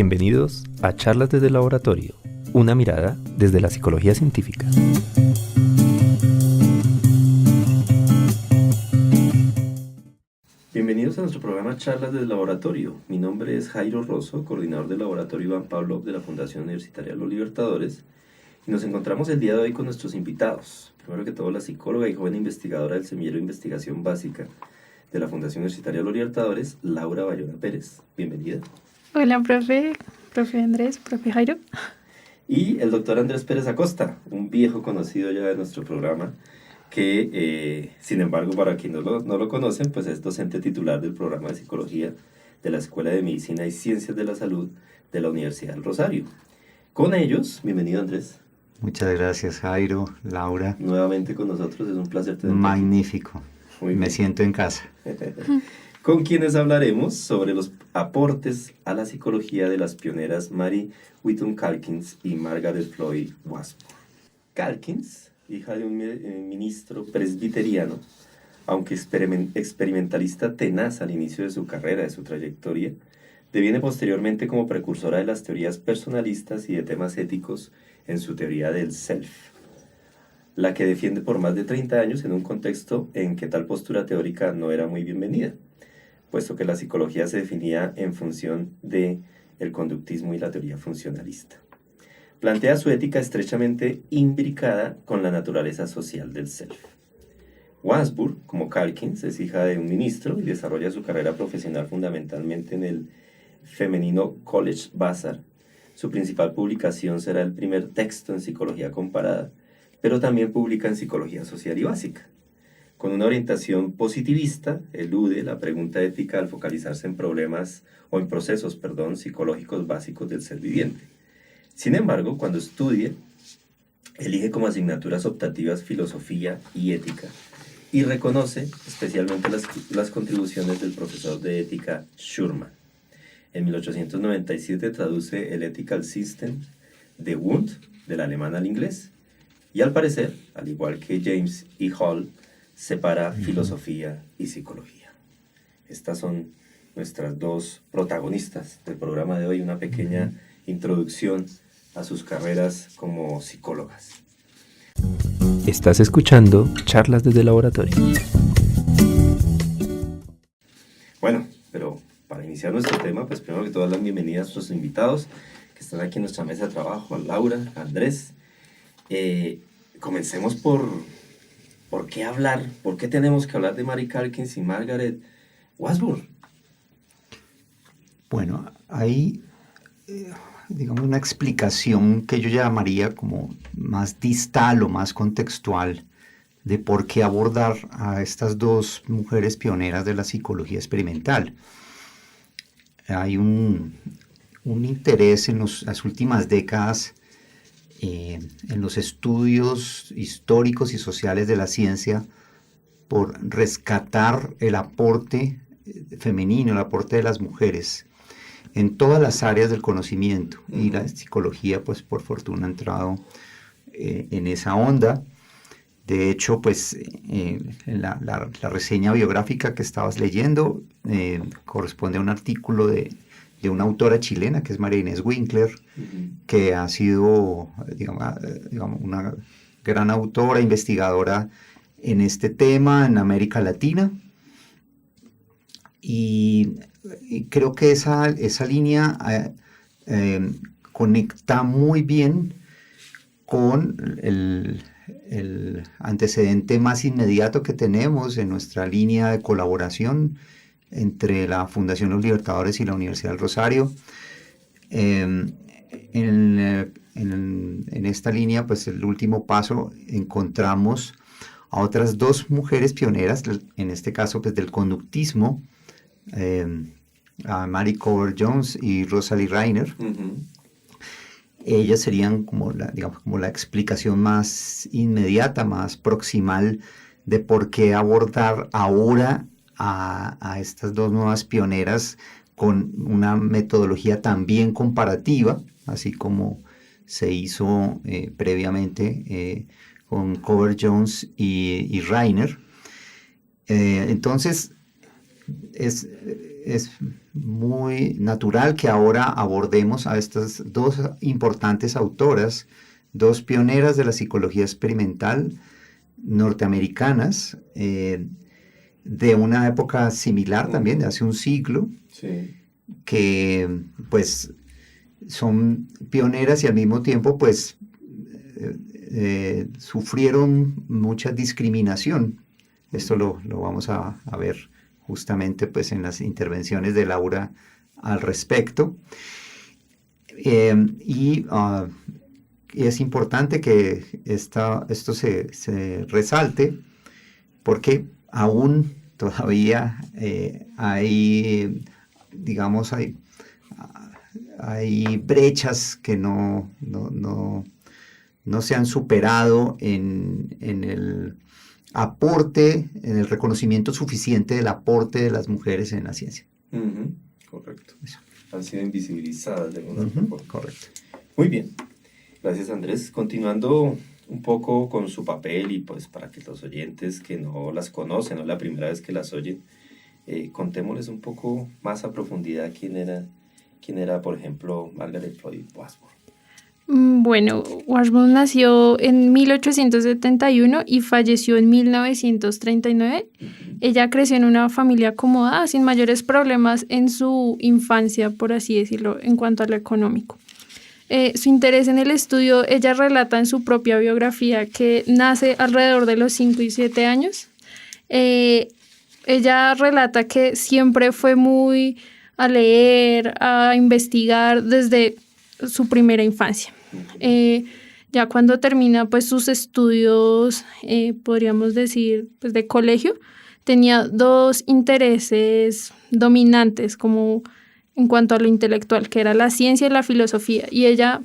Bienvenidos a Charlas desde el Laboratorio, una mirada desde la psicología científica. Bienvenidos a nuestro programa Charlas desde el Laboratorio. Mi nombre es Jairo Rosso, coordinador del Laboratorio Iván Pavlov de la Fundación Universitaria Los Libertadores, y nos encontramos el día de hoy con nuestros invitados. Primero que todo, la psicóloga y joven investigadora del Semillero de Investigación Básica de la Fundación Universitaria Los Libertadores, Laura Bayona Pérez. Bienvenida. Hola, profe Andrés, profe Jairo. Y el doctor Andrés Pérez Acosta, un viejo conocido ya de nuestro programa, que, sin embargo, para quienes no lo conocen, pues es docente titular del programa de Psicología de la Escuela de Medicina y Ciencias de la Salud de la Universidad del Rosario. Con ellos, bienvenido Andrés. Muchas gracias, Jairo, Laura. Nuevamente con nosotros, es un placer tenerte. Magnífico. Me siento en casa. Con quienes hablaremos sobre los aportes a la psicología de las pioneras Mary Whitton Calkins y Margaret Floyd Wasmore. Calkins, hija de un ministro presbiteriano, aunque experimentalista tenaz al inicio de su carrera, de su trayectoria, deviene posteriormente como precursora de las teorías personalistas y de temas éticos en su teoría del self, la que defiende por más de 30 años en un contexto en que tal postura teórica no era muy bienvenida, puesto que la psicología se definía en función de el conductismo y la teoría funcionalista. Plantea su ética estrechamente imbricada con la naturaleza social del self. Wasmore, como Calkins, es hija de un ministro y desarrolla su carrera profesional fundamentalmente en el femenino College Bazaar. Su principal publicación será el primer texto en psicología comparada, pero también publica en psicología social y básica. Con una orientación positivista, elude la pregunta ética al focalizarse en procesos psicológicos básicos del ser viviente. Sin embargo, cuando estudia, elige como asignaturas optativas filosofía y ética, y reconoce especialmente las contribuciones del profesor de ética Schurman. En 1897 traduce el Ethical System de Wundt del alemán al inglés, y al parecer, al igual que James E. Hall, separa filosofía y psicología. Estas son nuestras dos protagonistas del programa de hoy, una pequeña introducción a sus carreras como psicólogas. Estás escuchando Charlas desde el Laboratorio. Bueno, pero para iniciar nuestro tema, pues primero que todo las bienvenidas a nuestros invitados que están aquí en nuestra mesa de trabajo, a Laura, a Andrés. Comencemos por qué hablar, por qué tenemos que hablar de Mary Calkins y Margaret Wasmore. Bueno, hay, digamos, una explicación que yo llamaría como más distal o más contextual de por qué abordar a estas dos mujeres pioneras de la psicología experimental. Hay un interés en las últimas décadas en los estudios históricos y sociales de la ciencia por rescatar el aporte femenino, el aporte de las mujeres en todas las áreas del conocimiento. Y la psicología, pues por fortuna, ha entrado en esa onda. De hecho, pues la reseña biográfica que estabas leyendo corresponde a un artículo de una autora chilena que es María Inés Winkler, que ha sido, digamos, una gran autora, investigadora en este tema en América Latina. Y creo que esa línea conecta muy bien con el antecedente más inmediato que tenemos en nuestra línea de colaboración entre la Fundación Los Libertadores y la Universidad del Rosario. En esta línea, pues el último paso, encontramos a otras dos mujeres pioneras, en este caso pues del conductismo, a Mary Covert Jones y Rosalie Reiner. Ellas serían como la explicación más inmediata, más proximal de por qué abordar ahora a estas dos nuevas pioneras con una metodología también comparativa, así como se hizo previamente con Covert Jones y Reiner. Entonces, es muy natural que ahora abordemos a estas dos importantes autoras, dos pioneras de la psicología experimental norteamericanas, de una época similar también, de hace un siglo, Sí. que pues son pioneras y al mismo tiempo pues sufrieron mucha discriminación. Esto lo vamos a ver justamente pues en las intervenciones de Laura al respecto. Y es importante que esto se resalte porque aún todavía hay, digamos, hay brechas que no se han superado en el aporte, en el reconocimiento suficiente del aporte de las mujeres en la ciencia. Ujú, correcto. Eso. Han sido invisibilizadas de alguna Ujú, forma. correcto. Muy bien. Gracias, Andrés. Continuando un poco con su papel y pues para que los oyentes que no las conocen o la primera vez que las oyen, contémosles un poco más a profundidad quién era, por ejemplo, Margaret Floyd Wasmore. Bueno, Washburn nació en 1871 y falleció en 1939. Ella creció en una familia acomodada, sin mayores problemas en su infancia, por así decirlo, en cuanto a lo económico. Su interés en el estudio, ella relata en su propia biografía que nace alrededor de los 5 y 7 años. Ella relata que siempre fue muy a leer, a investigar desde su primera infancia. Ya cuando termina pues sus estudios, podríamos decir, pues, de colegio, tenía dos intereses dominantes como en cuanto a lo intelectual, que era la ciencia y la filosofía. Y ella,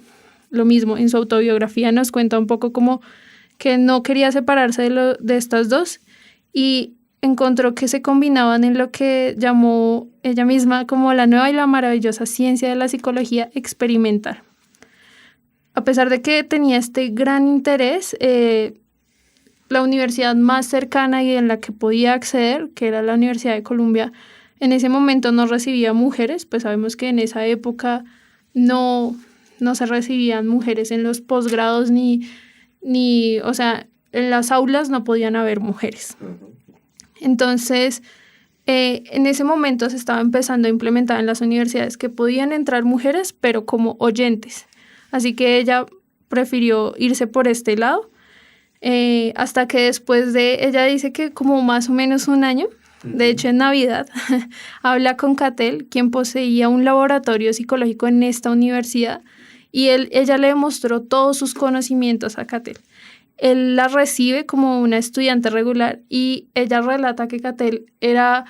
lo mismo, en su autobiografía nos cuenta un poco como que no quería separarse de estas dos y encontró que se combinaban en lo que llamó ella misma como la nueva y la maravillosa ciencia de la psicología experimental. A pesar de que tenía este gran interés, la universidad más cercana y en la que podía acceder, que era la Universidad de Columbia, en ese momento no recibía mujeres, pues sabemos que en esa época no se recibían mujeres en los posgrados o sea, en las aulas no podían haber mujeres. Entonces, en ese momento se estaba empezando a implementar en las universidades que podían entrar mujeres, pero como oyentes. Así que ella prefirió irse por este lado, hasta que después ella dice que como más o menos un año, de hecho en Navidad, habla con Cattell, quien poseía un laboratorio psicológico en esta universidad, y ella le demostró todos sus conocimientos a Cattell. Él la recibe como una estudiante regular y ella relata que Cattell era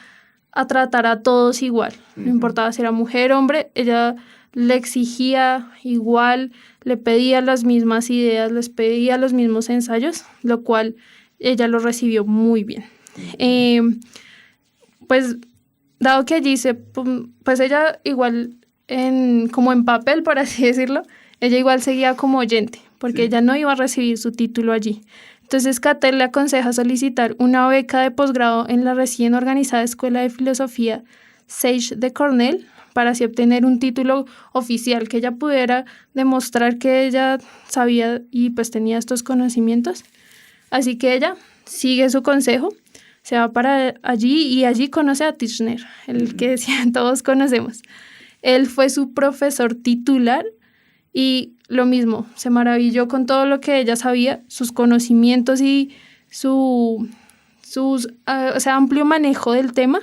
a tratar a todos igual, no importaba si era mujer o hombre, ella le exigía igual, le pedía las mismas ideas, les pedía los mismos ensayos, lo cual ella lo recibió muy bien. Pues dado que allí pues ella igual como en papel, por así decirlo, ella igual seguía como oyente, porque ella no iba a recibir su título allí. Entonces Cattell le aconseja solicitar una beca de posgrado en la recién organizada Escuela de Filosofía Sage de Cornell, para así obtener un título oficial, que ella pudiera demostrar que ella sabía y pues tenía estos conocimientos. Así que ella sigue su consejo, se va para allí y allí conoce a Titchener, el que todos conocemos. Él fue su profesor titular y lo mismo, se maravilló con todo lo que ella sabía, sus conocimientos y su amplio manejo del tema.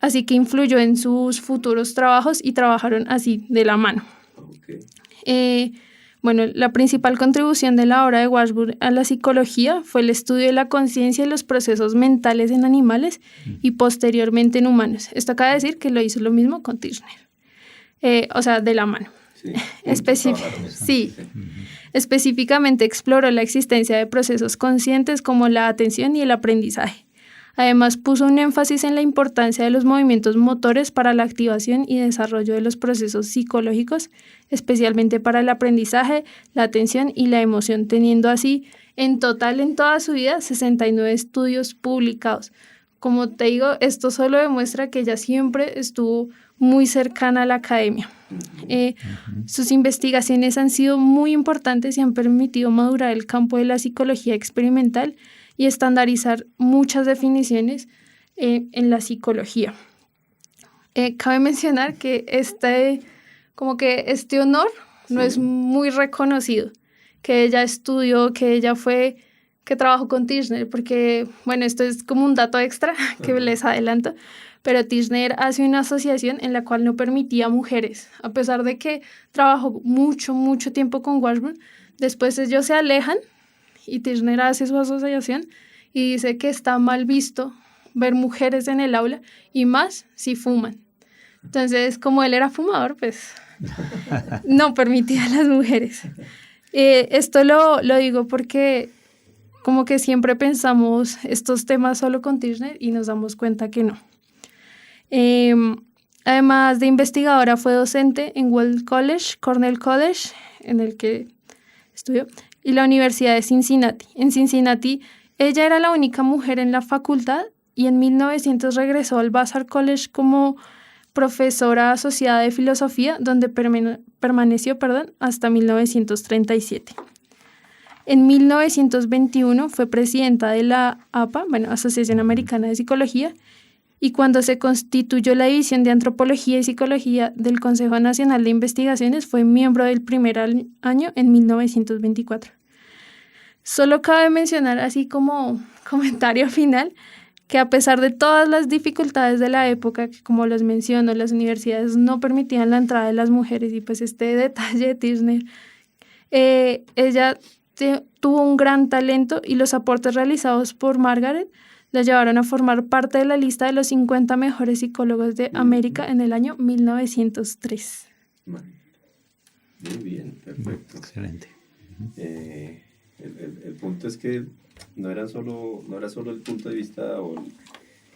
Así que influyó en sus futuros trabajos y trabajaron así de la mano. Bueno, la principal contribución de la obra de Washburn a la psicología fue el estudio de la conciencia y los procesos mentales en animales y posteriormente en humanos. Esto acaba de decir que lo hizo lo mismo con Titchener. O sea, de la mano. Sí. Específicamente exploró la existencia de procesos conscientes como la atención y el aprendizaje. Además, puso un énfasis en la importancia de los movimientos motores para la activación y desarrollo de los procesos psicológicos, especialmente para el aprendizaje, la atención y la emoción, teniendo así en total en toda su vida 69 estudios publicados, como te digo, esto solo demuestra que ella siempre estuvo muy cercana a la academia. Sus investigaciones han sido muy importantes y han permitido madurar el campo de la psicología experimental y estandarizar muchas definiciones en la psicología. Cabe mencionar que como que este honor no es muy reconocido, que ella estudió, que trabajó con Tirschner, porque, bueno, esto es como un dato extra que les adelanto, pero Tirschner hace una asociación en la cual no permitía mujeres, a pesar de que trabajó mucho tiempo con Washburn. Después ellos se alejan y Tirschner hace su asociación y dice que está mal visto ver mujeres en el aula y más si fuman. Entonces, como él era fumador, pues no permitía a las mujeres. Esto lo digo porque como que siempre pensamos estos temas solo con Tirschner y nos damos cuenta que no. Además de investigadora, fue docente en Weld College, Cornell College, en el que estudió, y la Universidad de Cincinnati. En Cincinnati, ella era la única mujer en la facultad y en 1900 regresó al Vassar College como profesora asociada de filosofía, donde permaneció hasta 1937. En 1921 fue presidenta de la APA, Asociación Americana de Psicología, y cuando se constituyó la División de Antropología y Psicología del Consejo Nacional de Investigaciones, fue miembro del primer año en 1924. Solo cabe mencionar, así como comentario final, que a pesar de todas las dificultades de la época, que como les menciono, las universidades no permitían la entrada de las mujeres, y pues este detalle de Tirschner, ella tuvo un gran talento y los aportes realizados por Margaret la llevaron a formar parte de la lista de los 50 mejores psicólogos de América en el año 1903. Muy bien, perfecto. Excelente. El punto es que no era solo el punto de vista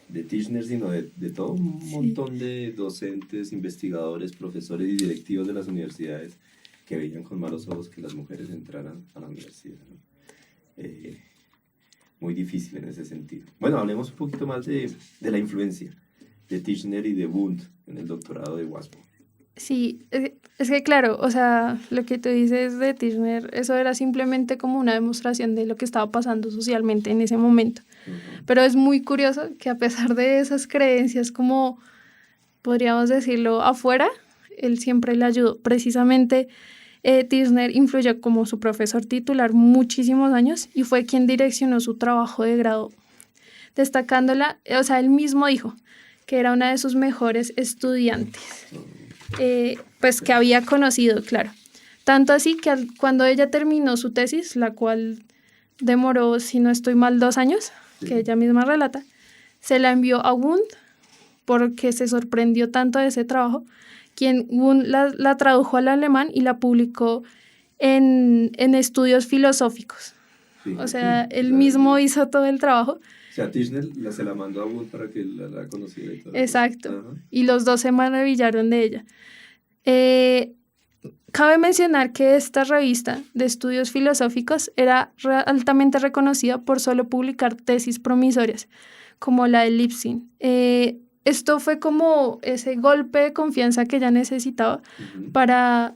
de Tirschner, sino de todo un montón de docentes, investigadores, profesores y directivos de las universidades que veían con malos ojos que las mujeres entraran a la universidad, ¿no? Muy difícil en ese sentido. Bueno, hablemos un poquito más de la influencia de Tirschner y de Wundt en el doctorado de Washburn. Sí, es que claro, o sea, lo que tú dices de Tirschner, eso era simplemente como una demostración de lo que estaba pasando socialmente en ese momento. Uh-huh. Pero es muy curioso que a pesar de esas creencias, como podríamos decirlo, afuera, él siempre le ayudó. Precisamente Tirschner influyó como su profesor titular muchísimos años y fue quien direccionó su trabajo de grado, destacándola, o sea, él mismo dijo que era una de sus mejores estudiantes, pues que había conocido, claro. Tanto así que cuando ella terminó su tesis, la cual demoró, si no estoy mal, 2 años, que ella misma relata, se la envió a Wundt porque se sorprendió tanto de ese trabajo, quien la tradujo al alemán y la publicó en estudios filosóficos. Sí, o sea, él mismo hizo todo el trabajo. O sea, Tirschner se la mandó a Wundt para que la conociera y todo. Exacto. Uh-huh. Y los dos se maravillaron de ella. Cabe mencionar que esta revista de estudios filosóficos era altamente reconocida por solo publicar tesis promisorias, como la de Lipsin. Esto fue como ese golpe de confianza que ella necesitaba para,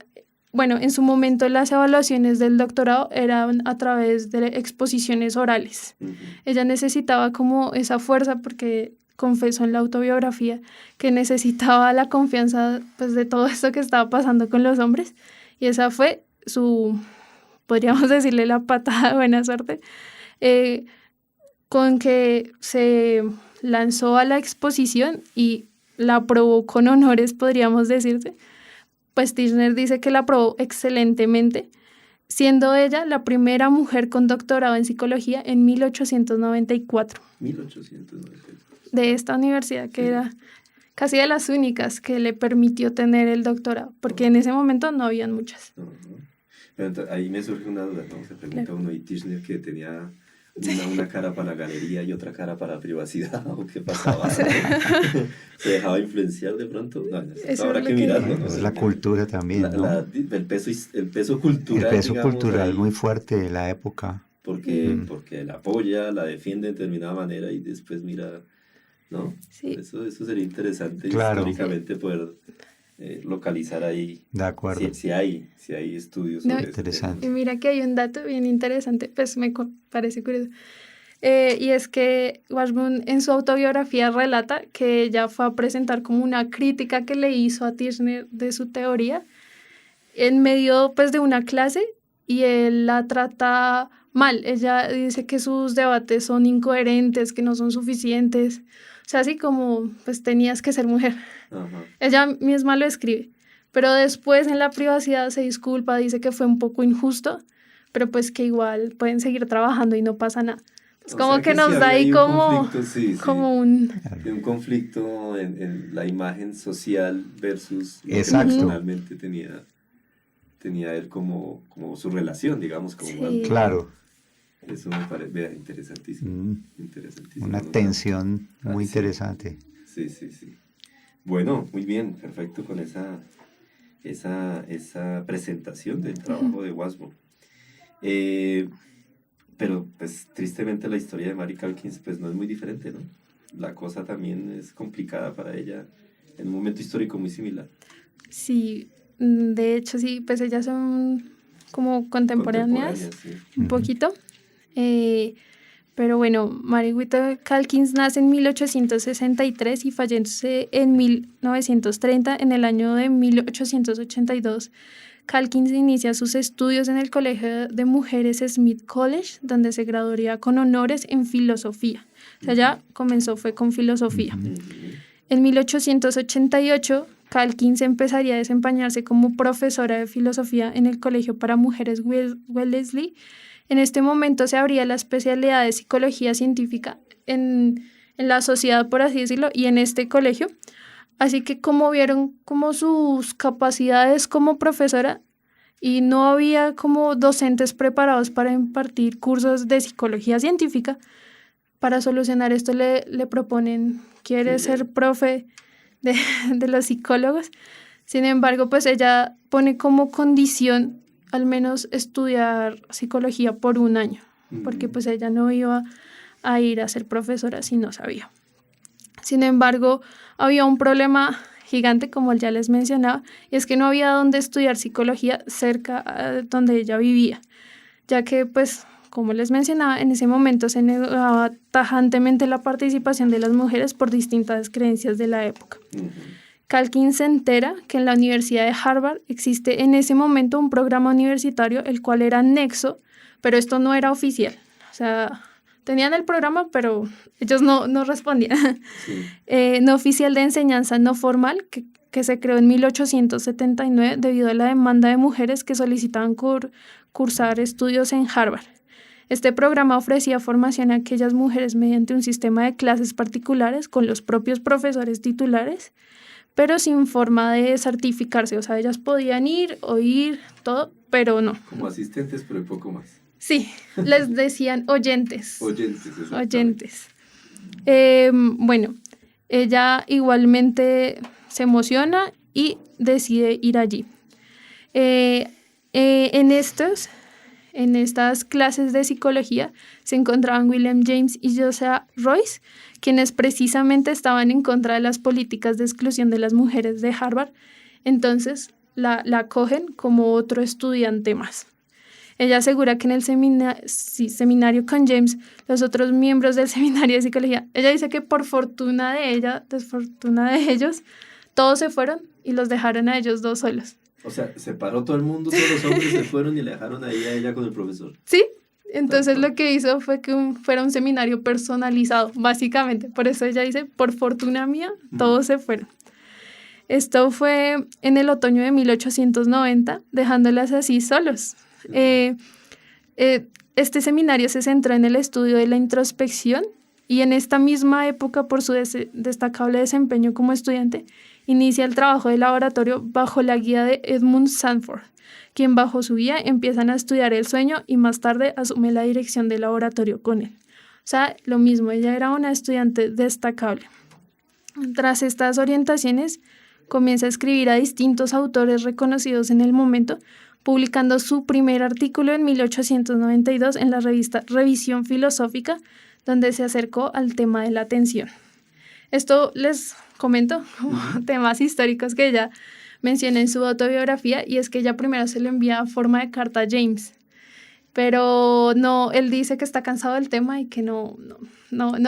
bueno, en su momento las evaluaciones del doctorado eran a través de exposiciones orales. Ella necesitaba como esa fuerza porque confesó en la autobiografía que necesitaba la confianza, pues, de todo esto que estaba pasando con los hombres, y esa fue podríamos decirle, la patada de buena suerte, con que se lanzó a la exposición y la aprobó con honores, podríamos decirse. Pues Tirschner dice que la aprobó excelentemente, siendo ella la primera mujer con doctorado en psicología en 1894. 1894. De esta universidad, que era casi de las únicas que le permitió tener el doctorado, porque en ese momento no habían muchas. Pero entonces, ahí me surge una duda, ¿no? Se pregunta uno, ¿y Tirschner que tenía una cara para la galería y otra cara para la privacidad? ¿O qué pasaba? ¿Se dejaba influenciar de pronto? No, habrá que mirarlo, ¿no? Es la cultura también, ¿no? El peso cultural. El peso, digamos, cultural ahí, muy fuerte de la época. Porque la apoya, la defiende de determinada manera y después mira ¿no? Sí. Eso sería interesante Claro. históricamente poder localizar ahí. De acuerdo. Si hay estudios No, sobre interesante. Y mira que hay un dato bien interesante, pues parece curioso. Y es que Washburn en su autobiografía relata que ella fue a presentar como una crítica que le hizo a Tirschner de su teoría en medio pues de una clase y él la trata mal. Ella dice que sus debates son incoherentes, que no son suficientes. O sea, así como pues tenías que ser mujer. Ajá. Ella misma lo escribe, pero después en la privacidad se disculpa, dice que fue un poco injusto, pero pues que igual pueden seguir trabajando y no pasa nada. Es O como sea que sí nos da había ahí un como, conflicto, sí. como un... De un conflicto en la imagen social versus lo que Exacto. personalmente tenía él como su relación, digamos, como Sí. más. Claro. Eso me parece interesantísimo. Interesantísimo. Una ¿no? tensión muy Sí. interesante. Sí. Bueno, muy bien, perfecto con esa presentación del trabajo de Wasburn. Pero pues tristemente la historia de Mary Calkins pues no es muy diferente, ¿no? La cosa también es complicada para ella en un momento histórico muy similar. Sí, de hecho sí, pues ellas son como contemporáneas, Sí. un poquito. Pero bueno, Mary Whittle Calkins nace en 1863 y fallece en 1930. En el año de 1882, Calkins inicia sus estudios en el Colegio de Mujeres Smith College, donde se graduaría con honores en filosofía. O sea, ya comenzó fue con filosofía. En 1888, Calkins empezaría a desempeñarse como profesora de filosofía en el Colegio para Mujeres Wellesley. En este momento se abría la especialidad de psicología científica en la sociedad, por así decirlo, y en este colegio. Así que como vieron como sus capacidades como profesora y no había como docentes preparados para impartir cursos de psicología científica, para solucionar esto le proponen, ¿quiere ser profe de los psicólogos? Sin embargo, pues ella pone como condición al menos estudiar psicología por un año, porque pues ella no iba a ir a ser profesora si no sabía. Sin embargo, había un problema gigante, como ya les mencionaba, y es que no había donde estudiar psicología cerca de donde ella vivía, ya que pues, como les mencionaba, en ese momento se negaba tajantemente la participación de las mujeres por distintas creencias de la época. Calkins se entera que en la Universidad de Harvard existe en ese momento un programa universitario, el cual era anexo, pero esto no era oficial. O sea, tenían el programa, pero ellos no respondían. Sí. No oficial de enseñanza no formal, que se creó en 1879 debido a la demanda de mujeres que solicitaban cursar estudios en Harvard. Este programa ofrecía formación a aquellas mujeres mediante un sistema de clases particulares con los propios profesores titulares, pero sin forma de certificarse. O sea, ellas podían ir, oír, todo, pero no. Como asistentes, pero poco más. Sí, les decían oyentes. Oyentes. Bueno, ella igualmente se emociona y decide ir allí. En estas clases de psicología se encontraban William James y Josiah Royce, quienes precisamente estaban en contra de las políticas de exclusión de las mujeres de Harvard. Entonces la acogen como otro estudiante más. Ella asegura que en el seminario con James, los otros miembros del seminario de psicología, ella dice que por fortuna de ella, desfortuna de ellos, todos se fueron y los dejaron a ellos dos solos. O sea, se paró todo el mundo, todos los hombres se fueron y le dejaron ahí a ella con el profesor. Sí, entonces lo que hizo fue que fuera un seminario personalizado, básicamente. Por eso ella dice, por fortuna mía, todos se fueron. Esto fue en el otoño de 1890, dejándolas así solos. Este seminario se centró en el estudio de la introspección y en esta misma época, por su destacable desempeño como estudiante, inicia el trabajo de laboratorio bajo la guía de Edmund Sanford, quien bajo su guía empiezan a estudiar el sueño y más tarde asume la dirección del laboratorio con él. O sea, lo mismo, ella era una estudiante destacable. Tras estas orientaciones, comienza a escribir a distintos autores reconocidos en el momento, publicando su primer artículo en 1892 en la revista Revisión Filosófica, donde se acercó al tema de la atención. Esto les comento como temas históricos que ella menciona en su autobiografía, y es que ella primero se lo envía a forma de carta a James, pero no, él dice que está cansado del tema y que no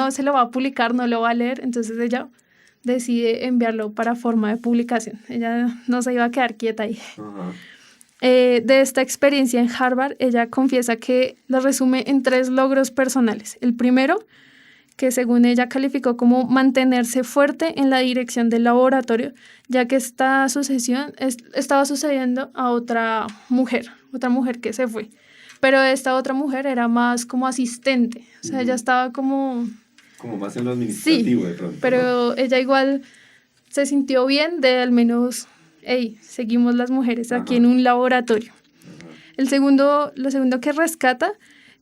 se lo va a publicar, no lo va a leer, entonces ella decide enviarlo para forma de publicación. Ella no se iba a quedar quieta ahí. Ajá. De esta experiencia en Harvard, ella confiesa que lo resume en 3 logros personales. El primero, que según ella calificó como mantenerse fuerte en la dirección del laboratorio, ya que esta sucesión estaba sucediendo a otra mujer que se fue. Pero esta otra mujer era más como asistente, o sea, ella estaba como... Como más en lo administrativo Sí, de pronto. pero ¿no? ella igual se sintió bien de al menos, hey, seguimos las mujeres aquí en un laboratorio. Lo segundo que rescata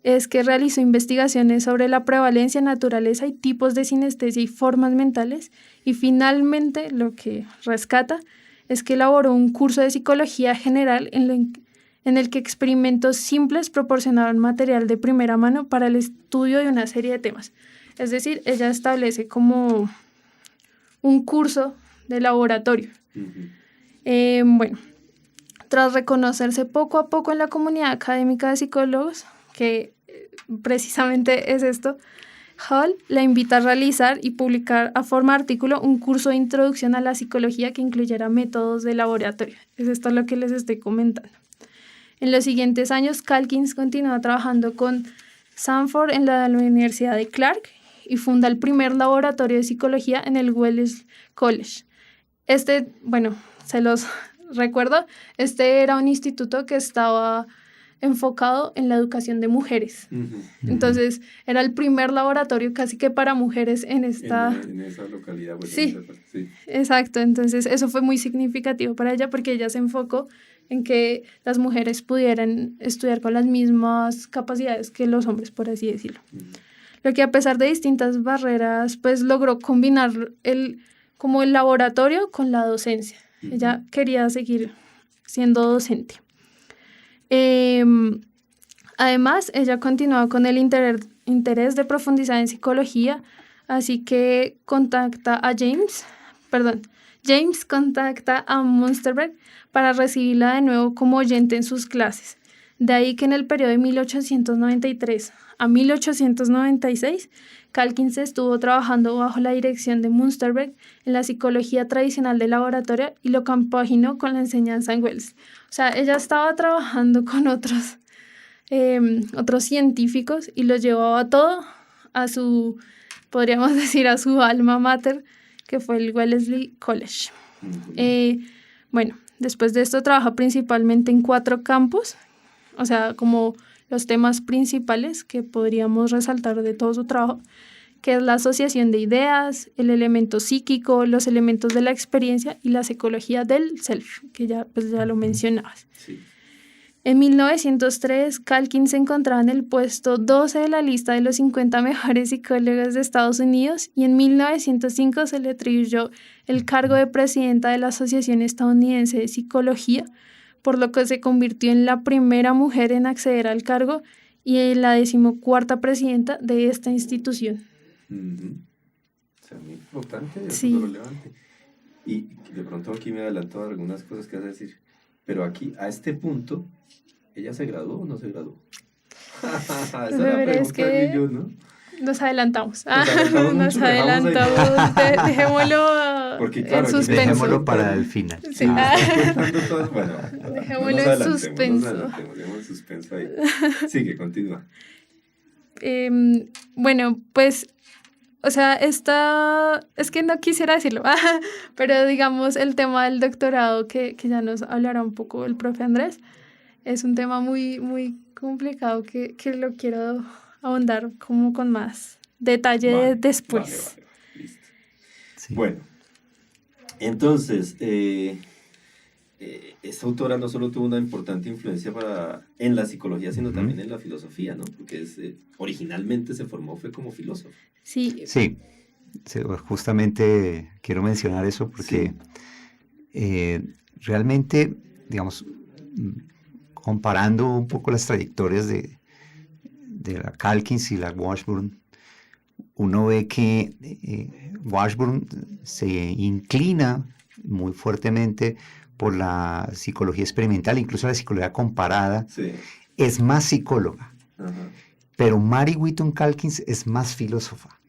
es que realizó investigaciones sobre la prevalencia, naturaleza y tipos de sinestesia y formas mentales. Y finalmente lo que rescata es que elaboró un curso de psicología general en el que experimentos simples proporcionaron material de primera mano para el estudio de una serie de temas. Es decir, ella establece como un curso de laboratorio. Bueno, tras reconocerse poco a poco en la comunidad académica de psicólogos, que precisamente es esto, Hall la invita a realizar y publicar a forma de artículo un curso de introducción a la psicología que incluyera métodos de laboratorio. Es esto lo que les estoy comentando. En los siguientes años, Calkins continúa trabajando con Sanford en la Universidad de Clark y funda el primer laboratorio de psicología en el Wellesley College. Bueno, se los recuerdo, era un instituto que estaba enfocado en la educación de mujeres. Entonces, era el primer laboratorio casi que para mujeres en esa localidad. Pues, sí, exacto. Entonces, eso fue muy significativo para ella porque ella se enfocó en que las mujeres pudieran estudiar con las mismas capacidades que los hombres, por así decirlo. Lo que a pesar de distintas barreras, pues logró combinar como el laboratorio con la docencia. Ella quería seguir siendo docente. Además, ella continuaba con el interés de profundizar en psicología, así que James contacta a Munsterberg para recibirla de nuevo como oyente en sus clases. De ahí que en el periodo de 1893 a 1896, Calkins estuvo trabajando bajo la dirección de Munsterberg en la psicología tradicional del laboratorio y lo compaginó con la enseñanza en Wells. O sea, ella estaba trabajando con otros científicos y lo llevaba todo a podríamos decir, a su alma mater, que fue el Wellesley College. Bueno, después de esto trabaja principalmente en 4 campos, o sea, como los temas principales que podríamos resaltar de todo su trabajo, que es la asociación de ideas, el elemento psíquico, los elementos de la experiencia y la psicología del self, que ya lo mencionabas. Sí. En 1903, Calkins se encontraba en el puesto 12 de la lista de los 50 mejores psicólogos de Estados Unidos y en 1905 se le atribuyó el cargo de presidenta de la Asociación Estadounidense de Psicología, por lo que se convirtió en la primera mujer en acceder al cargo y en la 14ª presidenta de esta institución. O sea, muy importante, sí. Muy relevante. Y de pronto aquí me adelanto a algunas cosas que vas a decir, pero aquí, a este punto, ¿ella se graduó o no se graduó? Esa es la pregunta del millón, ¿no? Nos adelantamos. Nos adelantamos. Dejémoslo porque, claro, en suspenso. Dejémoslo para el final. Sí. Bueno, dejémoslo en suspenso. Dejémoslo en suspenso ahí. Sigue, continúa. Bueno, pues, o sea, es que no quisiera decirlo, pero digamos el tema del doctorado que ya nos hablará un poco el profe Andrés, es un tema muy, muy complicado que lo quiero ahondar como con más detalle después. Vale, listo. Sí. Bueno, entonces, esta autora no solo tuvo una importante influencia en la psicología, sino también en la filosofía, ¿no? Porque originalmente fue como filósofo. Sí. Sí, justamente quiero mencionar eso porque realmente, digamos, comparando un poco las trayectorias de la Calkins y la Washburn, uno ve que Washburn se inclina muy fuertemente por la psicología experimental, incluso la psicología comparada. Sí. Es más psicóloga, Ajá. pero Mary Whitton Calkins es más filósofa.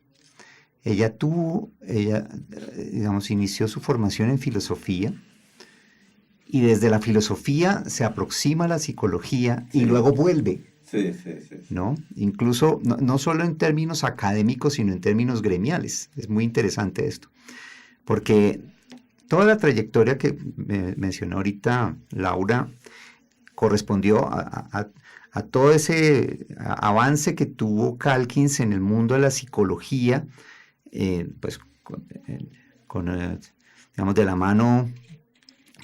Ella, digamos, inició su formación en filosofía y desde la filosofía se aproxima a la psicología y Sí. luego vuelve, Sí. ¿no? Incluso no solo en términos académicos, sino en términos gremiales. Es muy interesante esto, porque toda la trayectoria que mencionó ahorita Laura correspondió a todo ese avance que tuvo Calkins en el mundo de la psicología, pues digamos, de la mano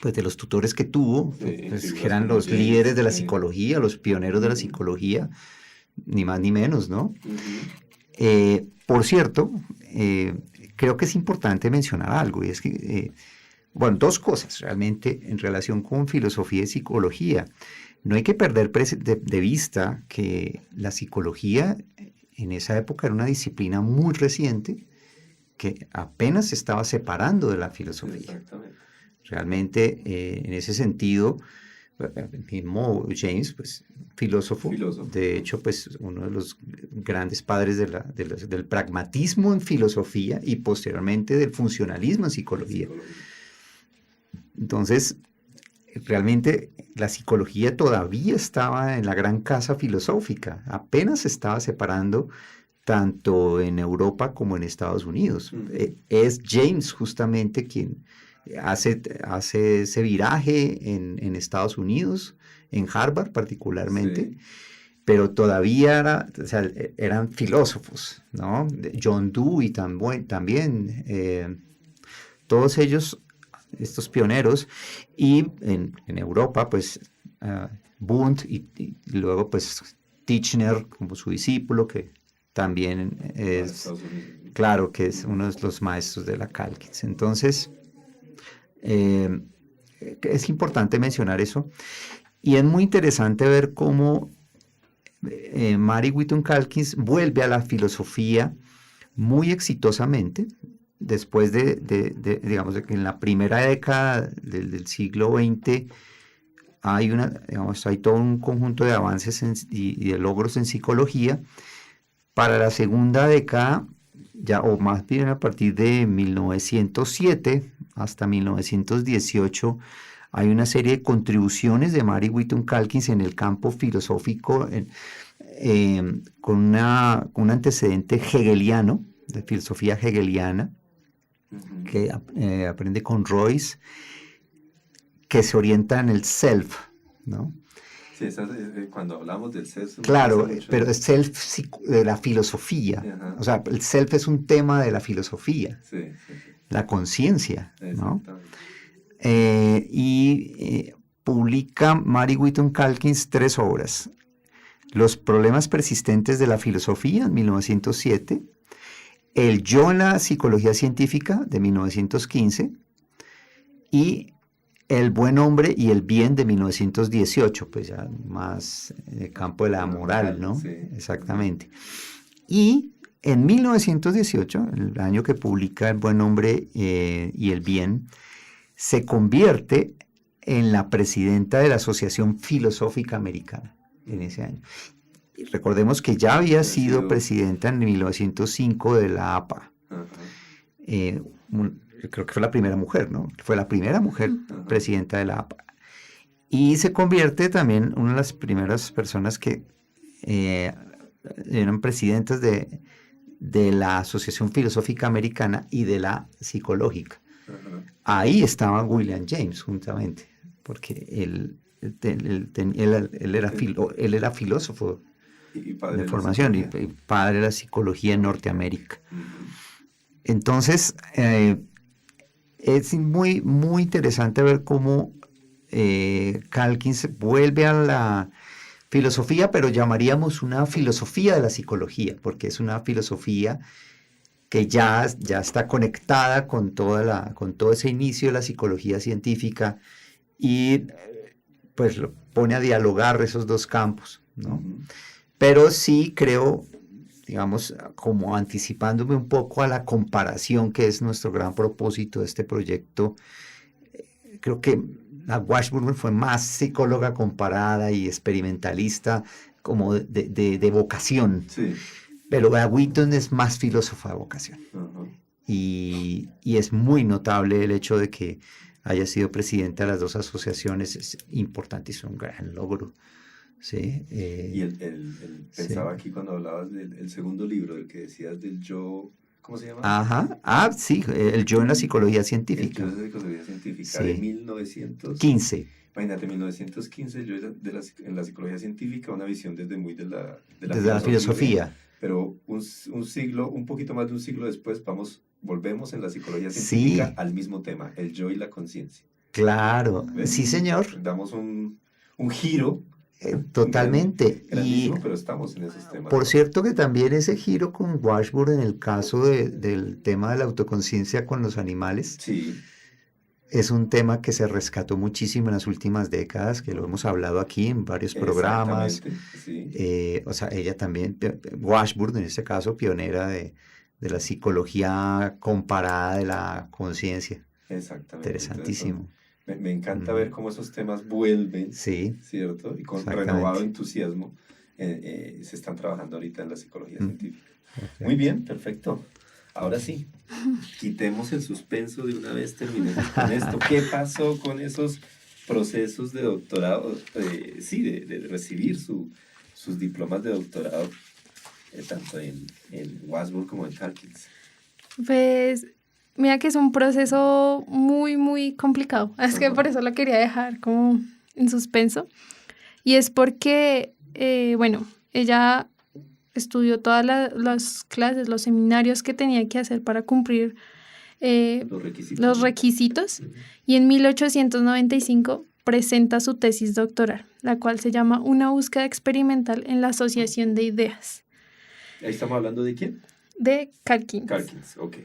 pues de los tutores que tuvo, Sí, pues, sí, que eran los James, líderes de la sí. psicología, los pioneros de la psicología, ni más ni menos, ¿no? Ujú. Por cierto, creo que es importante mencionar algo, y es que, bueno, dos cosas realmente en relación con filosofía y psicología. No hay que perder de vista que la psicología en esa época era una disciplina muy reciente que apenas se estaba separando de la filosofía. Exactamente. Realmente, en ese sentido, el mismo James, pues, filósofo, de hecho, pues, uno de los grandes padres del pragmatismo en filosofía y posteriormente del funcionalismo en psicología. Entonces, realmente la psicología todavía estaba en la gran casa filosófica, apenas se estaba separando tanto en Europa como en Estados Unidos. Es James justamente quien hace ese viraje en Estados Unidos, en Harvard particularmente, Sí. pero todavía eran filósofos, ¿no? John Dewey también, todos ellos, estos pioneros, y en Europa, pues, Wundt y luego, pues, Titchener como su discípulo, que también es, claro, que es uno de los maestros de la Calkins. Entonces, es importante mencionar eso, y es muy interesante ver cómo Mary Whitton Calkins vuelve a la filosofía muy exitosamente, después digamos, de que en la primera década del siglo XX hay todo un conjunto de avances y de logros en psicología. Para la segunda década, ya, o más bien a partir de 1907 hasta 1918, hay una serie de contribuciones de Mary Whitton Calkins en el campo filosófico, con un antecedente hegeliano, de filosofía hegeliana, que aprende con Royce, que se orienta en el self, ¿no? Sí, cuando hablamos del self. Claro, pero el self de la filosofía. Ajá. O sea, el self es un tema de la filosofía, Sí. la conciencia, ¿no? Exactamente. Publica Mary Whitton Calkins 3 obras. Los problemas persistentes de la filosofía, en 1907. El yo en la psicología científica, de 1915. Y El buen hombre y el bien, de 1918, pues ya más en el campo de la moral, ¿no? Sí. Exactamente. Y en 1918, el año que publica El buen hombre y el bien, se convierte en la presidenta de la Asociación Filosófica Americana en ese año. Y recordemos que ya había sido presidenta en 1905 de la APA. Creo que fue la primera mujer, ¿no? Fue la primera mujer presidenta de la APA. Y se convierte también una de las primeras personas que eran presidentas de la Asociación Filosófica Americana y de la Psicológica. Ahí estaba William James juntamente, porque él era filósofo de formación y padre de la psicología en Norteamérica. Entonces, es muy, muy interesante ver cómo Calkins vuelve a la filosofía, pero llamaríamos una filosofía de la psicología, porque es una filosofía que ya está conectada con todo ese inicio de la psicología científica y pues lo pone a dialogar esos dos campos, ¿no? Pero sí creo, digamos, como anticipándome un poco a la comparación que es nuestro gran propósito de este proyecto, creo que la Washburn fue más psicóloga comparada y experimentalista como de vocación, Sí. pero la Wheaton es más filósofa de vocación. Ajá. Y es muy notable el hecho de que haya sido presidenta de las dos asociaciones, es importante y es un gran logro. Sí, Y él sí. pensaba aquí cuando hablabas del segundo libro, del que decías del yo, ¿cómo se llama? Ajá, sí, el yo en la psicología El científica. yo de psicología científica Sí. de 1900. 15. Imagínate, 1915, yo en la psicología científica, una visión desde muy de la Desde la filosofía. Pero un siglo, un poquito más de un siglo después, volvemos en la psicología Sí. científica al mismo tema, el yo y la conciencia. Claro, ¿Ves? sí, señor. Damos un giro Totalmente. grandísimo, Y pero estamos en esos temas. por cierto que también ese giro con Washburn en el caso del tema de la autoconciencia con los animales Sí, es un tema que se rescató muchísimo en las últimas décadas, que lo hemos hablado aquí en varios programas. exactamente, sí. O sea, ella también, Washburn en este caso, pionera de la psicología comparada de la conciencia. Exactamente. Interesantísimo. Entonces, me encanta ver cómo esos temas vuelven, Sí, ¿cierto? Y con exactamente. renovado entusiasmo se están trabajando ahorita en la psicología científica. Perfecto. Muy bien, perfecto. Ahora sí, quitemos el suspenso de una vez, terminemos con esto. ¿Qué pasó con esos procesos de doctorado? Sí, de recibir sus diplomas de doctorado, tanto en Washburn como en Calkins. Pues mira que es un proceso muy, muy complicado. Es que Ajá. por eso lo quería dejar como en suspenso. Y es porque, bueno, ella estudió todas las clases, los seminarios que tenía que hacer para cumplir los requisitos. Ujú. Y en 1895 presenta su tesis doctoral, la cual se llama Una búsqueda experimental en la asociación de ideas, Ahí estamos hablando de quién? de Calkins. Calkins, ok.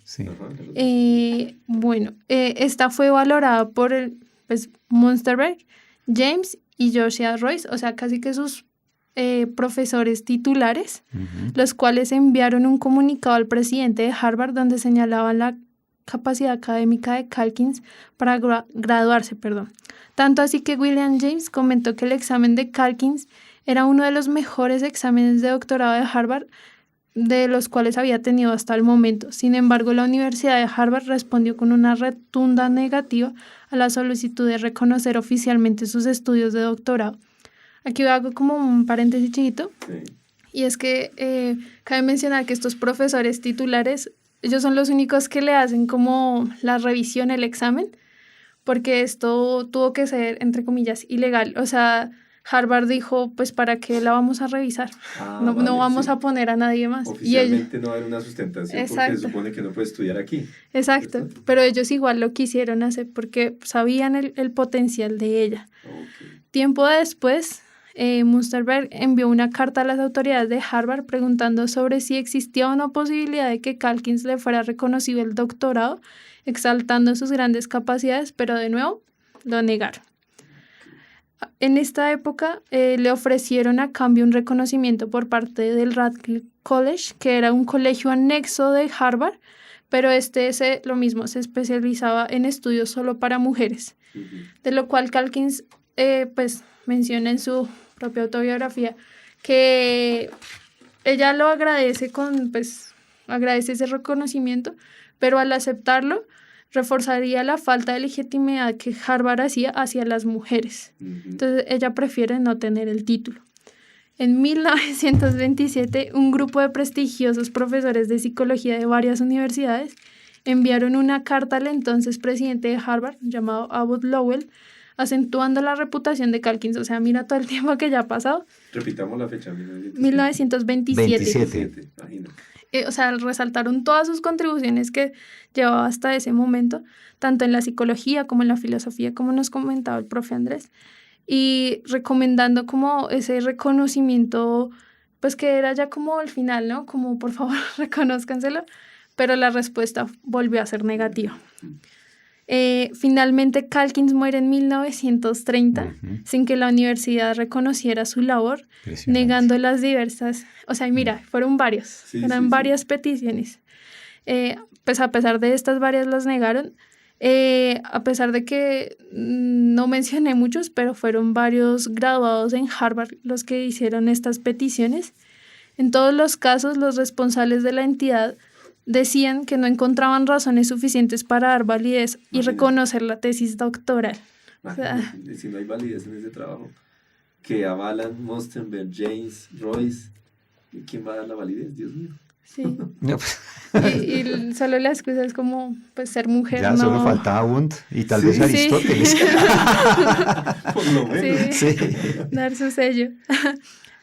Sí. Ajá, de los- Bueno, esta fue valorada por Munsterberg, James y Josiah Royce, o sea, casi que sus profesores titulares, Ujú. los cuales enviaron un comunicado al presidente de Harvard donde señalaban la capacidad académica de Calkins para graduarse, perdón. Tanto así que William James comentó que el examen de Calkins era uno de los mejores exámenes de doctorado de Harvard de los cuales había tenido hasta el momento. Sin embargo, la Universidad de Harvard respondió con una rotunda negativa a la solicitud de reconocer oficialmente sus estudios de doctorado. Aquí hago como un paréntesis chiquito, Sí. y es que cabe mencionar que estos profesores titulares, ellos son los únicos que le hacen como la revisión, el examen, porque esto tuvo que ser, entre comillas, ilegal. O sea, Harvard dijo, pues, ¿para qué la vamos a revisar? No Vale, vamos sí. a poner a nadie más. Y Oficialmente no hay una sustentación porque Exacto. se supone que no puede estudiar aquí. exacto, ¿Cierto? pero ellos igual lo quisieron hacer porque sabían el potencial de ella. Ok. Tiempo después, Munsterberg envió una carta a las autoridades de Harvard preguntando sobre si existía una posibilidad de que Calkins le fuera reconocido el doctorado, exaltando sus grandes capacidades, pero de nuevo lo negaron. En esta época le ofrecieron a cambio un reconocimiento por parte del Radcliffe College, que era un colegio anexo de Harvard, pero lo mismo, se especializaba en estudios solo para mujeres, Ujú. de lo cual Calkins pues menciona en su propia autobiografía que ella lo agradece agradece ese reconocimiento, pero al aceptarlo reforzaría la falta de legitimidad que Harvard hacía hacia las mujeres. Ujú. Entonces ella prefiere no tener el título. En 1927, un grupo de prestigiosos profesores de psicología de varias universidades enviaron una carta al entonces presidente de Harvard, llamado Abbott Lowell, acentuando la reputación de Calkins. O sea, mira todo el tiempo que ya ha pasado. Repitamos la fecha, 1927. 1927. 27. Imagínate. O sea, resaltaron todas sus contribuciones que llevaba hasta ese momento, tanto en la psicología como en la filosofía, como nos comentaba el profe Andrés, y recomendando como ese reconocimiento, pues que era ya como al final, ¿no? Como por favor reconózcanselo, pero la respuesta volvió a ser negativa. Finalmente, Calkins muere en 1930 sin que la universidad reconociera su labor, negando las diversas, o sea, mira, fueron varios, eran varias peticiones. Pues a pesar de estas varias las negaron, a pesar de que no mencioné muchos, pero fueron varios graduados en Harvard los que hicieron estas peticiones. En todos los casos, los responsables de la entidad decían que no encontraban razones suficientes para dar validez y reconocer la tesis doctoral. O sea, si no hay validez en ese trabajo, que avalan Mostenberg, James, Royce, ¿quién va a dar la validez? Dios mío. Sí. Y solo la excusa es como pues ser mujer. Ya no... solo faltaba Wundt y tal vez Aristóteles. Por lo menos. Sí. Dar su sello.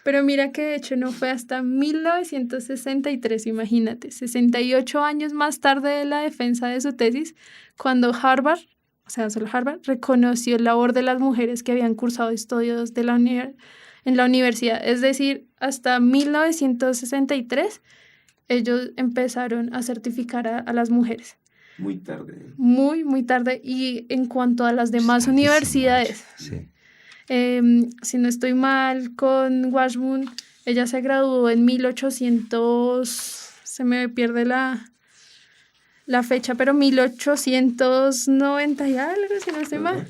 Pero mira que de hecho no fue hasta 1963, imagínate, 68 años más tarde de la defensa de su tesis, cuando Harvard, o sea, solo Harvard, reconoció la labor de las mujeres que habían cursado estudios de en la universidad. Es decir, hasta 1963 ellos empezaron a certificar a las mujeres. Muy tarde. Muy tarde. Y en cuanto a las demás universidades... Sí. Si no estoy mal, con Washburn, ella se graduó en 1800, se me pierde la fecha, pero 1890 y algo, si no estoy mal.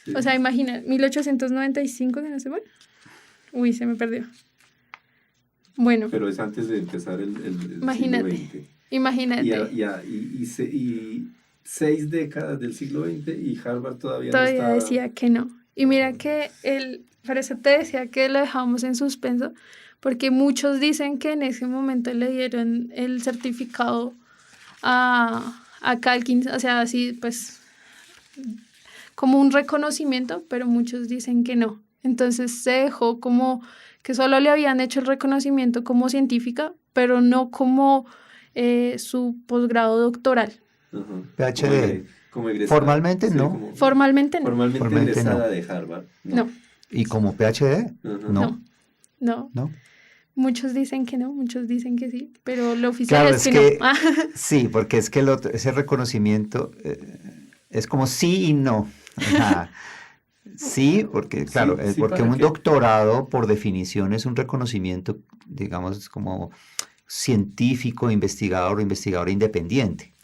Sí. O sea, imagina, 1895, si no estoy mal. Uy, se me perdió. Bueno. Pero es antes de empezar el imagínate, siglo XX. Imagínate. Y 6 décadas del siglo XX y Harvard todavía no estaba... decía que no. Y mira que por eso te decía que lo dejamos en suspenso, porque muchos dicen que en ese momento le dieron el certificado a Calkins, o sea, así pues como un reconocimiento, pero muchos dicen que no. Entonces se dejó como que solo le habían hecho el reconocimiento como científica, pero no como su posgrado doctoral. PhD. Formalmente sí, no. Formalmente no. Formalmente egresada de Harvard. No. ¿Y como PhD? No. Muchos dicen que no, muchos dicen que sí, pero lo oficial claro, es que no. Sí, porque es que ese reconocimiento es como sí y no. Sí, porque claro, porque un doctorado por definición es un reconocimiento, digamos, como científico, investigador o investigadora independiente.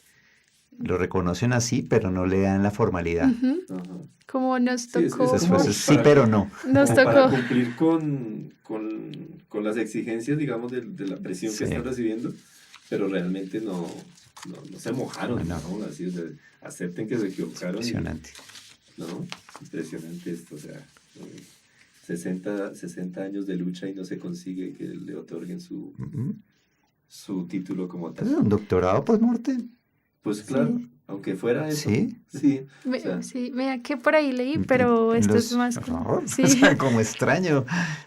Lo reconocen así, pero no le dan la formalidad. Como nos tocó. Sí, pero no. Nos tocó. Para cumplir con las exigencias, digamos, de la presión que están recibiendo, pero realmente no se mojaron, ¿no? Así, o sea, acepten que se equivocaron. Impresionante. Impresionante esto, o sea, 60 años de lucha y no se consigue que le otorguen su título como tal. ¿Un doctorado post-mortem? Pues claro, aunque fuera eso. Sí. Sí, mira que por ahí leí, pero esto es más... Por favor, sí. o sea, como extraño,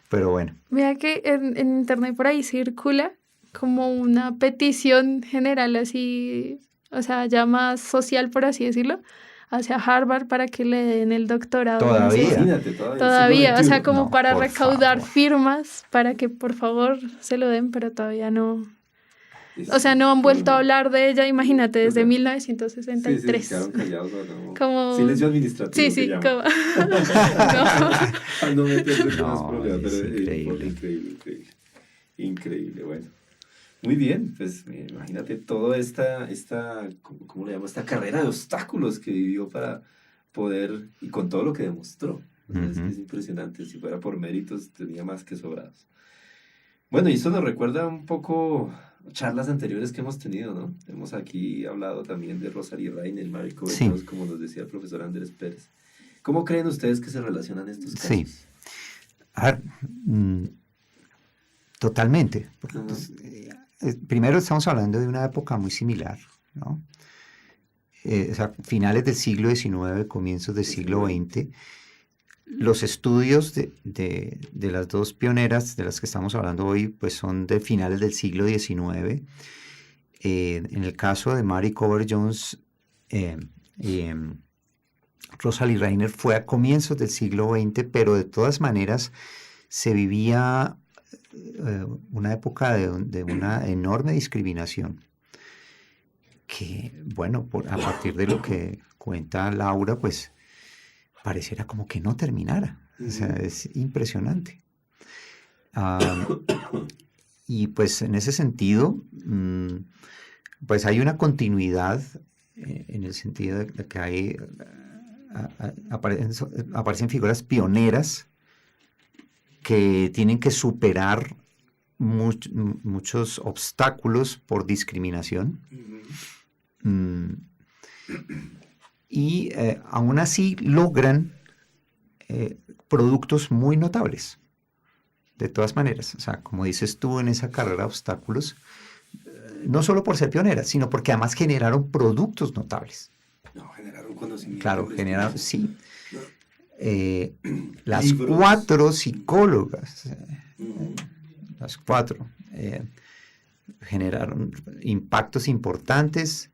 pero bueno. Mira que en internet por ahí circula como una petición general así, o sea, ya más social, por así decirlo, hacia Harvard para que le den el doctorado. Todavía. Todavía, o sea, como para recaudar firmas para que por favor se lo den, pero todavía no... O sea, no han vuelto a hablar de ella, imagínate, desde 1963. Sí, quedaron callados, ¿no? Como... Silencio administrativo. Sí, como... no meterse con los problemas, pero increíble, bueno. Muy bien, pues imagínate toda esta ¿cómo le llamo? Esta carrera de obstáculos que vivió para poder, y con todo lo que demostró. Es impresionante, si fuera por méritos tenía más que sobrados. Bueno, y eso nos recuerda un poco charlas anteriores que hemos tenido, ¿no? Hemos aquí hablado también de Rosalie Reiner, Marie Kobe-Jones, como nos decía el profesor Andrés Pérez. ¿Cómo creen ustedes que se relacionan estos casos? Sí. A ver, totalmente. Primero estamos hablando de una época muy similar, ¿no? O sea, finales del siglo XIX, comienzos del siglo XX. Los estudios de las dos pioneras de las que estamos hablando hoy, pues son de finales del siglo XIX. En el caso de Marie Kober-Jones y Rosalie Reiner fue a comienzos del siglo XX, pero de todas maneras se vivía una época de una enorme discriminación. que, bueno, a partir de lo que cuenta Laura, pues pareciera como que no terminara. O sea, es impresionante. Y pues en ese sentido, pues hay una continuidad en el sentido de que hay, aparecen figuras pioneras que tienen que superar muchos obstáculos por discriminación. Y aún así logran productos muy notables. De todas maneras, o sea, como dices tú, en esa carrera de obstáculos, no solo por ser pioneras, sino porque además generaron productos notables. No, generaron conocimiento. Claro, generaron, sí. No. Las Libros. 4 psicólogas, las 4, generaron impactos importantes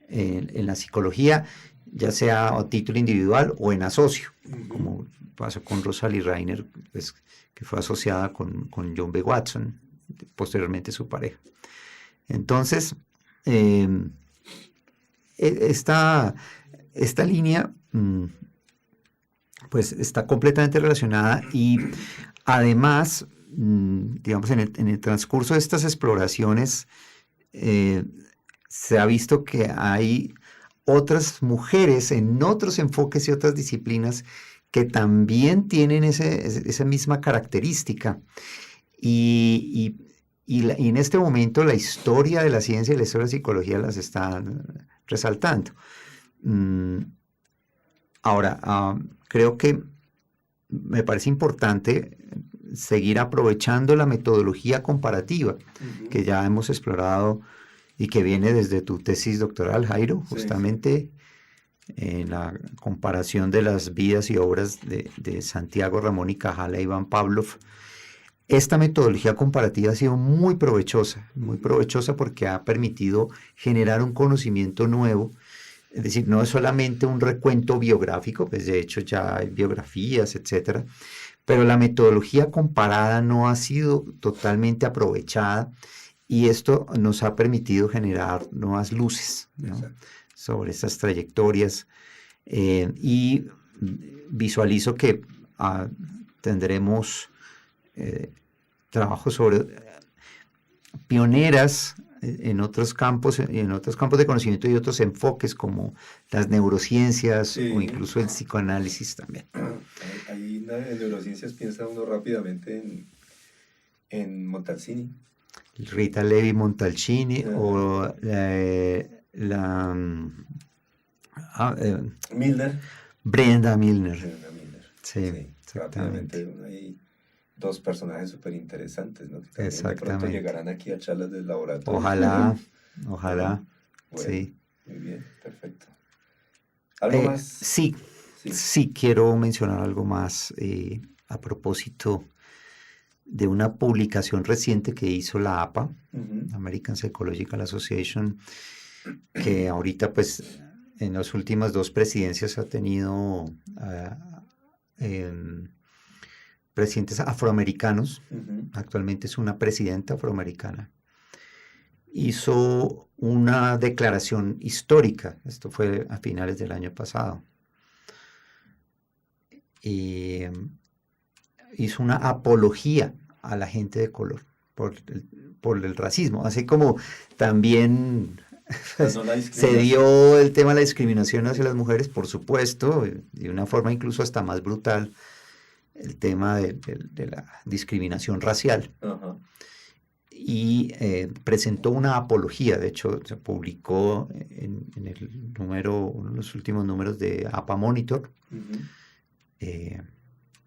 en la psicología, ya sea a título individual o en asocio, como pasó con Rosalie Reiner, pues, que fue asociada con John B. Watson, posteriormente su pareja. Entonces, esta línea pues está completamente relacionada y además, digamos, en el transcurso de estas exploraciones se ha visto que hay otras mujeres en otros enfoques y otras disciplinas que también tienen esa misma característica. Y en este momento la historia de la ciencia y la historia de la psicología las están resaltando. Ahora, creo que me parece importante seguir aprovechando la metodología comparativa que ya hemos explorado y que viene desde tu tesis doctoral, Jairo, justamente en la comparación de las vidas y obras de Santiago Ramón y Cajal e Iván Pavlov. Esta metodología comparativa ha sido muy provechosa porque ha permitido generar un conocimiento nuevo. Es decir, no es solamente un recuento biográfico, pues de hecho ya hay biografías, etcétera, pero la metodología comparada no ha sido totalmente aprovechada y esto nos ha permitido generar nuevas luces, ¿no?, sobre estas trayectorias y visualizo que tendremos trabajos sobre pioneras en otros campos de conocimiento y otros enfoques como las neurociencias o incluso el psicoanálisis también. Ahí en neurociencias piensa uno rápidamente en Montalcini. Rita Levi Montalcini o Milner. Brenda Milner. Sí, rápidamente hay dos personajes súper interesantes, ¿no? Que también de pronto llegarán aquí a charlas del laboratorio. Ojalá. Bueno, sí. Muy bien, perfecto. ¿Algo más? Sí, quiero mencionar algo más a propósito de una publicación reciente que hizo la APA, American Psychological Association, que ahorita pues en las últimas 2 presidencias ha tenido presidentes afroamericanos. Actualmente es una presidenta afroamericana. Hizo una declaración histórica, esto fue a finales del año pasado, y hizo una apología a la gente de color por el racismo, así como también se dio el tema de la discriminación hacia las mujeres, por supuesto, de una forma incluso hasta más brutal, el tema de la discriminación racial. Y presentó una apología. De hecho se publicó en uno de los últimos números de APA Monitor,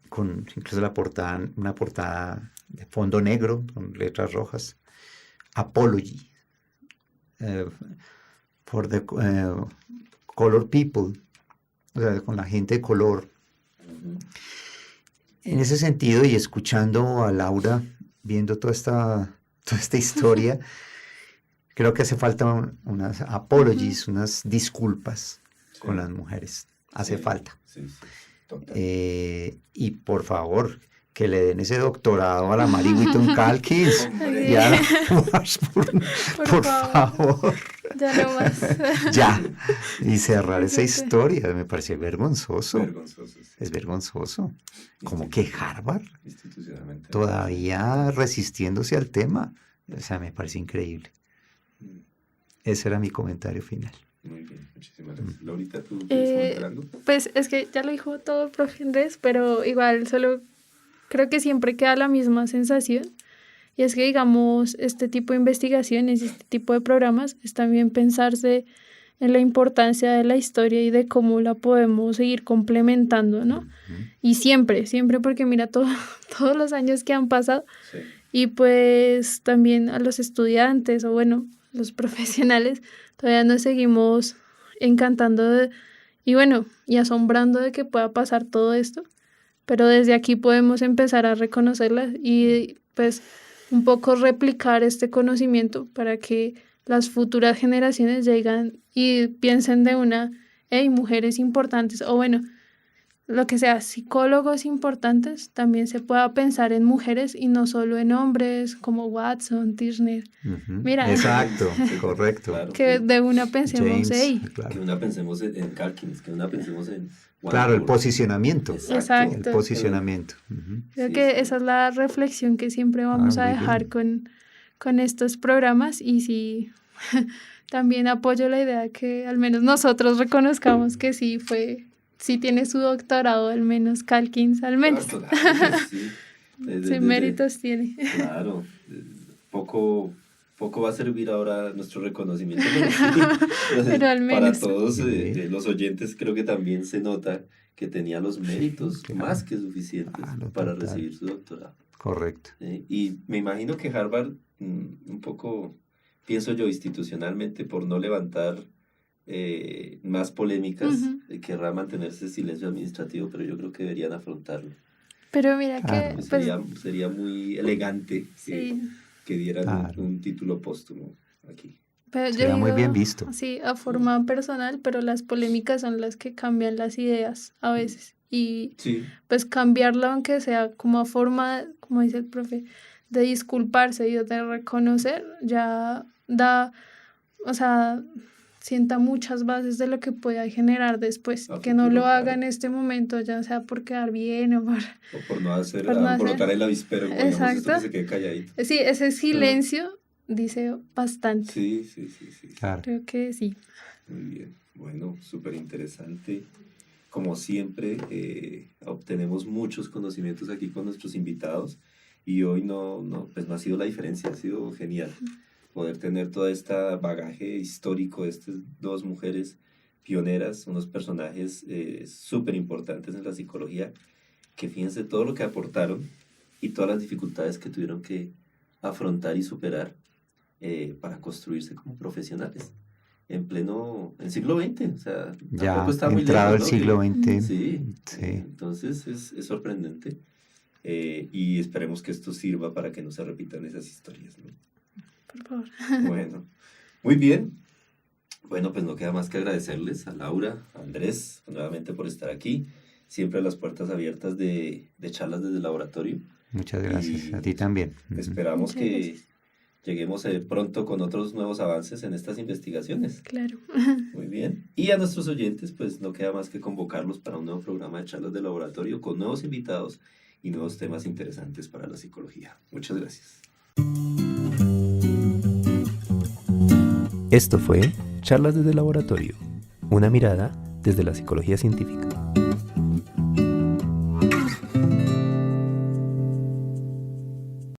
con incluso una portada de fondo negro con letras rojas, Apology for the Color People, o sea, con la gente de color. En ese sentido, y escuchando a Laura, viendo toda esta historia, creo que hace falta unas apologies, unas disculpas con las mujeres. Hace falta. Total. Y por favor, que le den ese doctorado a la Mary Whitton Calkins Hombre. y a la Washburn, por favor. Ya no más. Ya. Y cerrar esa Sí. historia, me parece vergonzoso. Vergonzoso, sí. Es vergonzoso. Como que Harvard Institucionalmente. todavía resistiéndose al tema. O sea, me parece increíble. Mm, Ese era mi comentario final. Muy bien, muchísimas gracias. Laurita, ¿tú quieres comentar algo? Pues es que ya lo dijo todo el profe Andrés, pero igual solo creo que siempre queda la misma sensación. Y es que, digamos, este tipo de investigaciones, este tipo de programas, es también pensarse en la importancia de la historia y de cómo la podemos seguir complementando, ¿no? Y siempre, siempre, porque mira todos los años que han pasado Sí. y pues también a los estudiantes o bueno, los profesionales, todavía nos seguimos encantando y bueno, y asombrando de que pueda pasar todo esto, pero desde aquí podemos empezar a reconocerlas y pues un poco replicar este conocimiento para que las futuras generaciones lleguen y piensen de una, hey, mujeres importantes, o bueno, lo que sea, psicólogos importantes, también se pueda pensar en mujeres y no solo en hombres como Watson, Tirner, Ujú. Mira. Exacto, correcto. Claro, que sí. de una pensemos, James, hey, Que claro. una pensemos en Calkins, que una pensemos en Claro, el Warburg. posicionamiento. Exacto. El posicionamiento. Ujú. creo Sí, que sí. esa es la reflexión que siempre vamos a muy dejar bien. con estos programas y sí, también apoyo la idea que al menos nosotros reconozcamos que sí tiene su doctorado, al menos Calkins, al menos. Claro, sí. Sí, méritos tiene. Claro, poco va a servir ahora nuestro reconocimiento, pero sí, Pero al para menos. todos Sí. los oyentes creo que también se nota que tenía los méritos claro. más que suficientes Claro, para total. recibir su doctorado. Correcto. Y me imagino que Harvard, un poco, pienso yo, institucionalmente, por no levantar más polémicas, Ujú. querrá mantenerse silencio administrativo, pero yo creo que deberían afrontarlo. Pero mira Claro. que, pues, Sería muy elegante sí. que dieran Claro. un título póstumo aquí. Pero yo Será muy digo, bien visto. sí, a forma personal, pero las polémicas son las que cambian las ideas a veces. Y Sí, pues cambiarlo, aunque sea como a forma, como dice el profe, de disculparse y de reconocer, ya da, o sea, sienta muchas bases de lo que pueda generar después. A Que no futuro, lo haga claro. en este momento, ya sea por quedar bien o por... o por no hacer, Por no alborotar hacer- el avispero, como digamos, esto que Exacto. se quede calladito. Sí, ese silencio dice bastante. Sí, sí, sí, sí. Claro. Creo que sí. Muy bien. Bueno, súper interesante. Como siempre, obtenemos muchos conocimientos aquí con nuestros invitados y hoy pues no ha sido la diferencia, ha sido genial poder tener todo este bagaje histórico de estas dos mujeres pioneras, unos personajes súper importantes en la psicología, que fíjense todo lo que aportaron y todas las dificultades que tuvieron que afrontar y superar para construirse como profesionales en siglo XX, o sea, Ya tampoco está muy entrado el lejos, ¿no? siglo Que- XX. Sí, Sí. entonces es sorprendente y esperemos que esto sirva para que no se repitan esas historias, ¿no? Por favor. Bueno, muy bien. Bueno, pues no queda más que agradecerles a Laura, a Andrés, nuevamente por estar aquí. Siempre las puertas abiertas de charlas desde el laboratorio. Muchas gracias. Y A ti también. Ujú. Esperamos Muchas que gracias. lleguemos pronto con otros nuevos avances en estas investigaciones. Claro. Muy bien. Y a nuestros oyentes, pues no queda más que convocarlos para un nuevo programa de charlas de laboratorio con nuevos invitados y nuevos temas interesantes para la psicología. Muchas gracias. Esto fue Charlas desde el Laboratorio, una mirada desde la psicología científica.